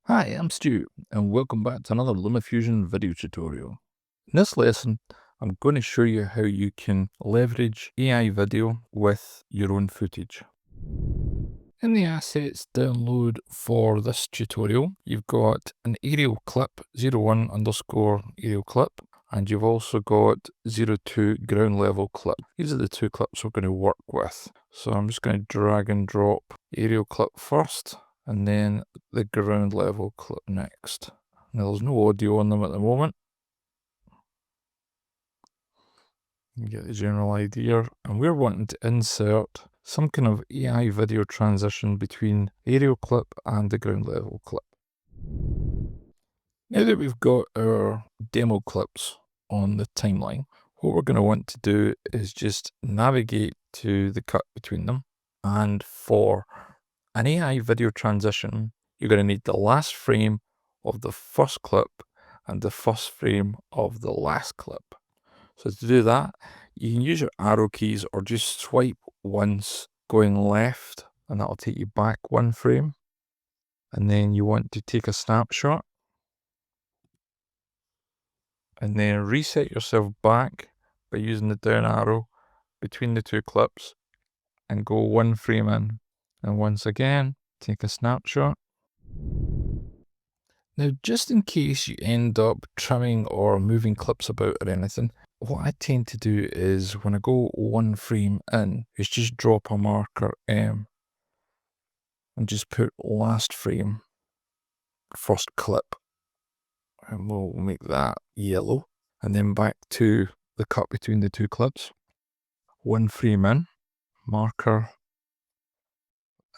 Hi, I'm Stu, and welcome back to another LumaFusion video tutorial. In this lesson, I'm going to show you how you can leverage AI video with your own footage. In the assets download for this tutorial, you've got an aerial clip, 01 underscore aerial clip, and you've also got 02 ground level clip. These are the two clips we're going to work with. So I'm just going to drag and drop aerial clip first, and then the ground level clip next. Now there's no audio on them at the moment. You get the general idea, and we're wanting to insert some kind of AI video transition between aerial clip and the ground level clip. Now that we've got our demo clips on the timeline, what we're going to want to do is just navigate to the cut between them. And for an AI video transition, you're going to need the last frame of the first clip and the first frame of the last clip. So to do that, you can use your arrow keys or just swipe once going left, and that'll take you back one frame. And then you want to take a snapshot and then reset yourself back by using the down arrow between the two clips and go one frame in. And once again, take a snapshot. Now, just in case you end up trimming or moving clips about or anything, what I tend to do is when I go one frame in, is just drop a marker M and just put last frame, first clip, and we'll make that yellow. And then back to the cut between the two clips, one frame in, marker,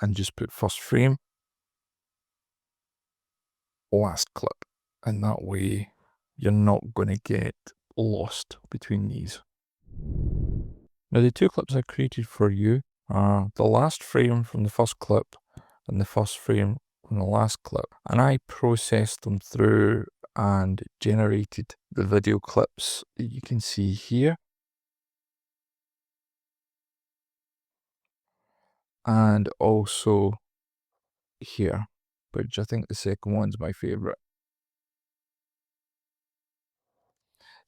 and just put first frame, last clip. And that way you're not going to get lost between these. Now the two clips I created for you are the last frame from the first clip and the first frame from the last clip. And I processed them through and generated the video clips that you can see here. And also here, which I think the second one's my favorite.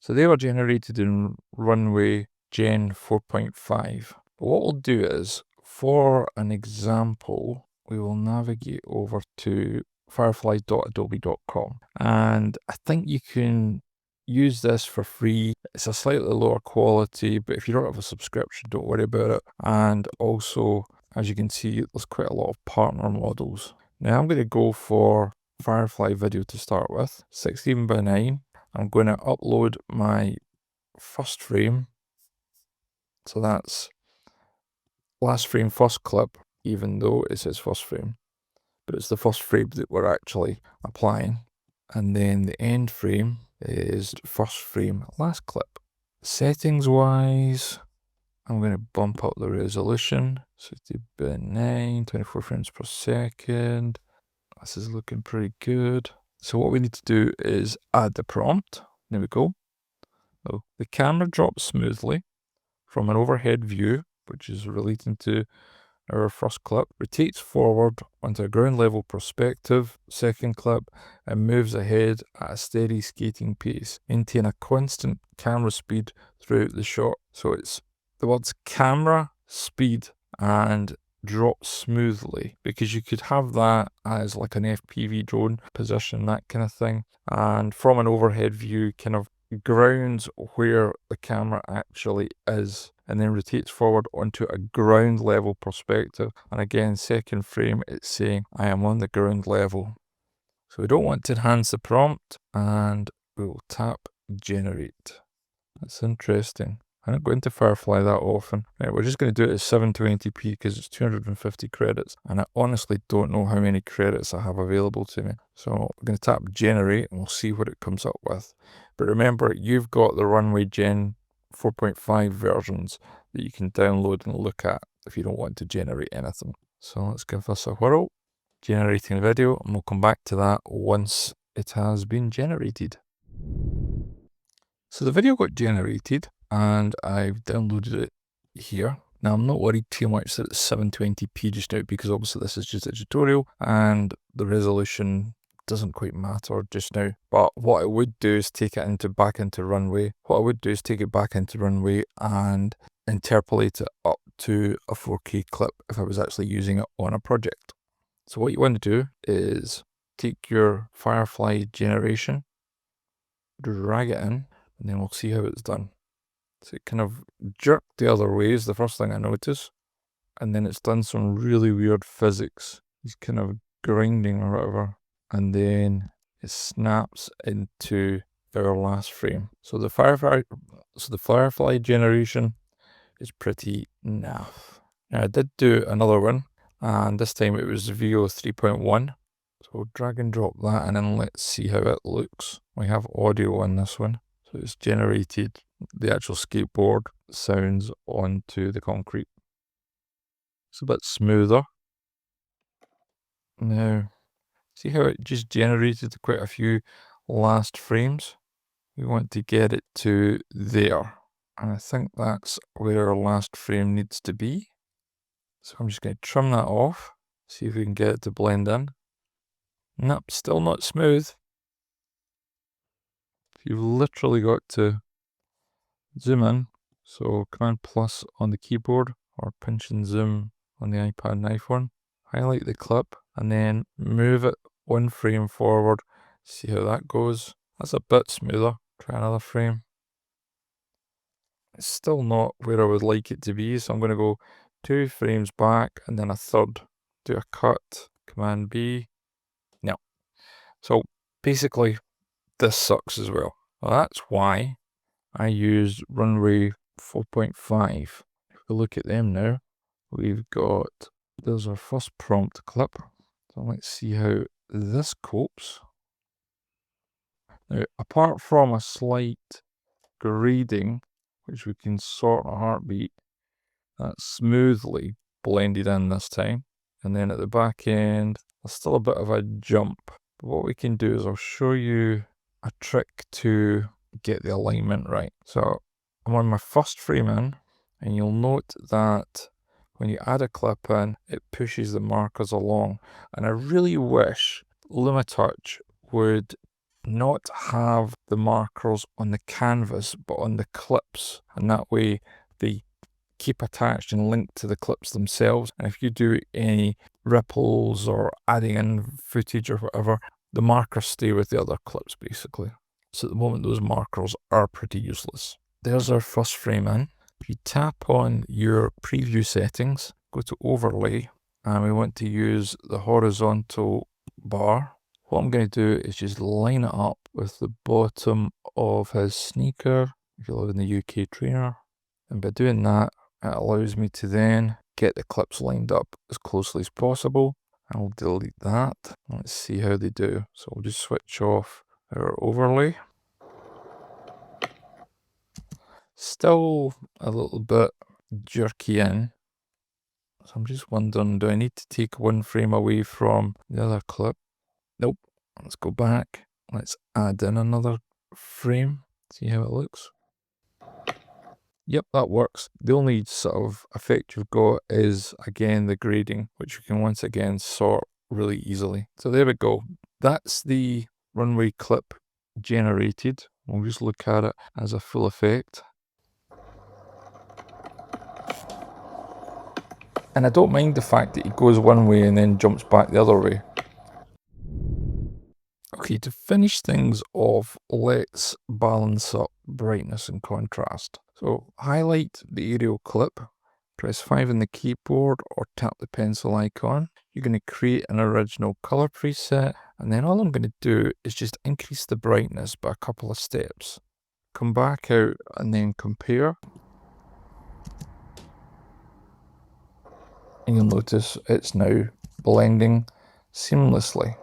So they were generated in Runway Gen 4.5. But what we'll do is, for an example, we will navigate over to firefly.adobe.com. And I think you can use this for free. It's a slightly lower quality, but if you don't have a subscription, don't worry about it. And also, as you can see, there's quite a lot of partner models. Now I'm going to go for Firefly video to start with, 16 by 9. I'm going to upload my first frame. So that's last frame, first clip, even though it says first frame. But it's the first frame that we're actually applying. And then the end frame is first frame, last clip. Settings wise, I'm going to bump up the resolution. 60 by 9, 24 frames per second. This is looking pretty good. So what we need to do is add the prompt. There we go. So the camera drops smoothly from an overhead view, which is relating to our first clip, rotates forward onto a ground level perspective, second clip, and moves ahead at a steady skating pace. Maintain a constant camera speed throughout the shot. So it's the words camera, speed, and drop smoothly, because you could have that as like an FPV drone position, that kind of thing. And from an overhead view, kind of grounds where the camera actually is, and then rotates forward onto a ground level perspective. And again, second frame, it's saying I am on the ground level. So we don't want to enhance the prompt, and we will tap generate. That's interesting. I don't go into Firefly that often. Right, we're just going to do it at 720p because it's 250 credits. And I honestly don't know how many credits I have available to me. So we're going to tap generate and we'll see what it comes up with. But remember, you've got the Runway Gen 4.5 versions that you can download and look at if you don't want to generate anything. So let's give this a whirl. Generating a video, and we'll come back to that once it has been generated. So the video got generated and I've downloaded it here. Now I'm not worried too much that it's 720p just now, because obviously this is just a tutorial and the resolution doesn't quite matter just now. But what I would do is take it back into Runway. And interpolate it up to a 4K clip if I was actually using it on a project. So what you want to do is take your Firefly generation, drag it in, and then we'll see how it's done. So it kind of jerked the other way is the first thing I notice. And then it's done some really weird physics. It's kind of grinding or whatever. And then it snaps into our last frame. So the Firefly generation is pretty naff. Now I did do another one, and this time it was VO 3.1. So we'll drag and drop that, and then let's see how it looks. We have audio on this one. So it's generated the actual skateboard sounds onto the concrete. It's a bit smoother. Now, see how it just generated quite a few last frames? We want to get it to there. And I think that's where our last frame needs to be. So I'm just going to trim that off. See if we can get it to blend in. Nope, still not smooth. You've literally got to zoom in. So Command plus on the keyboard or pinch and zoom on the iPad and iPhone. Highlight the clip and then move it one frame forward. See how that goes. That's a bit smoother. Try another frame. It's still not where I would like it to be, so I'm going to go 2 frames back and then a third. Do a cut. Command B. No. So basically, this sucks as well. Well, that's why I used Runway 4.5. If we look at them now, there's our first prompt clip. So let's see how this copes. Now, apart from a slight grading, which we can sort a heartbeat, that's smoothly blended in this time. And then at the back end, there's still a bit of a jump. But what we can do is I'll show you a trick to get the alignment right. So I'm on my first frame in, and you'll note that when you add a clip in, it pushes the markers along. And I really wish LumaTouch would not have the markers on the canvas, but on the clips. And that way they keep attached and linked to the clips themselves. And if you do any ripples or adding in footage or whatever, the markers stay with the other clips basically. So at the moment those markers are pretty useless. There's our first frame in. If you tap on your preview settings, go to overlay, and we want to use the horizontal bar. What I'm going to do is just line it up with the bottom of his sneaker, if you live in the UK trainer. And by doing that, it allows me to then get the clips lined up as closely as possible. I'll delete that. Let's see how they do. So we'll just switch off our overlay. Still a little bit jerky in. So I'm just wondering, do I need to take one frame away from the other clip? Nope. Let's go back. Let's add in another frame. See how it looks. Yep, that works. The only sort of effect you've got is, again, the grading, which you can once again sort really easily. So there we go. That's the Runway clip generated. We'll just look at it as a full effect. And I don't mind the fact that he goes one way and then jumps back the other way. Okay, to finish things off, let's balance up brightness and contrast. So highlight the aerial clip, press 5 on the keyboard or tap the pencil icon. You're going to create an original color preset, and then all I'm going to do is just increase the brightness by a couple of steps. Come back out and then compare. And you'll notice it's now blending seamlessly.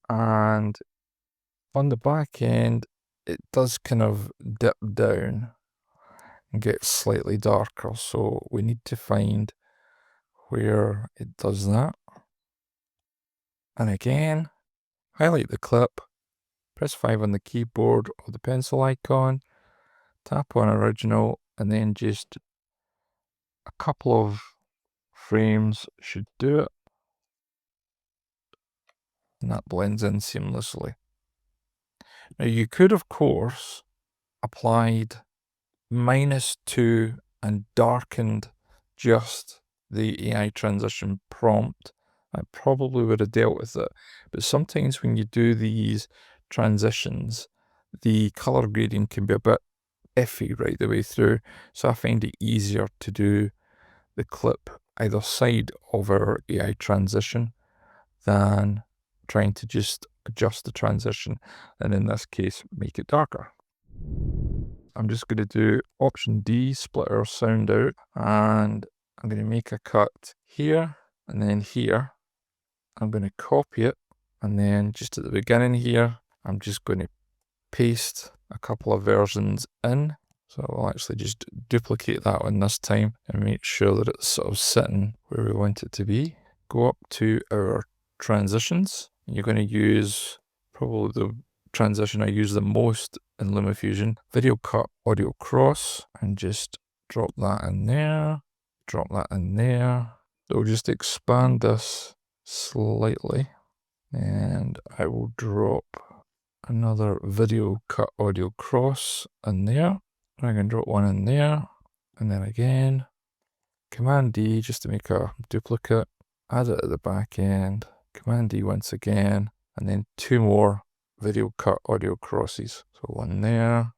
And on the back end, it does kind of dip down and get slightly darker. So we need to find where it does that. And again, highlight the clip, press 5 on the keyboard or the pencil icon, tap on original, and then just A couple of frames should do it. And that blends in seamlessly. Now you could, of course, applied -2 and darkened just the AI transition prompt. I probably would have dealt with it. But sometimes when you do these transitions, the color grading can be a bit iffy right the way through. So I find it easier to do the clip either side of our AI transition than trying to just adjust the transition, and in this case, make it darker. I'm just going to do Option D, split our sound out, and I'm going to make a cut here, and then here. I'm going to copy it, and then just at the beginning here, I'm just going to paste a couple of versions in. So I'll actually just duplicate that one this time and make sure that it's sort of sitting where we want it to be. Go up to our transitions. You're going to use probably the transition I use the most in LumaFusion, video cut, audio cross, and just drop that in there, drop that in there. So we'll just expand this slightly, and I will drop another video cut, audio cross in there. I can drop one in there, and then again, Command D just to make a duplicate, add it at the back end, Command D once again, and then 2 more video cut audio crosses. So one there,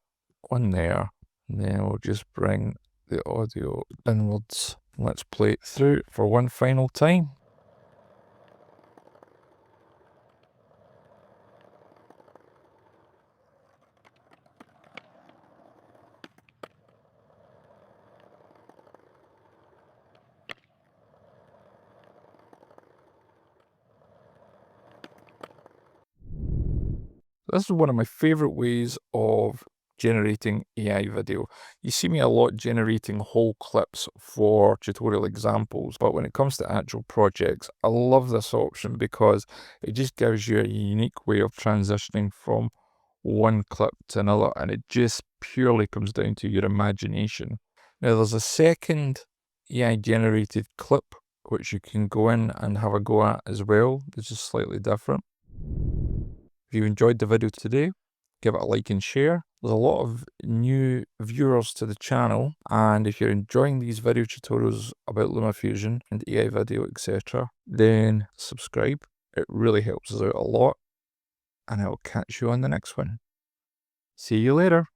and then we'll just bring the audio inwards. Let's play it through for one final time. This is one of my favorite ways of generating AI video. You see me a lot generating whole clips for tutorial examples, but when it comes to actual projects, I love this option because it just gives you a unique way of transitioning from one clip to another, and it just purely comes down to your imagination. Now there's a second AI generated clip which you can go in and have a go at as well, which is slightly different. If you enjoyed the video today, give it a like and share. There's a lot of new viewers to the channel, and if you're enjoying these video tutorials about LumaFusion and AI video, etc., then subscribe. It really helps us out a lot, and I will catch you on the next one. See you later.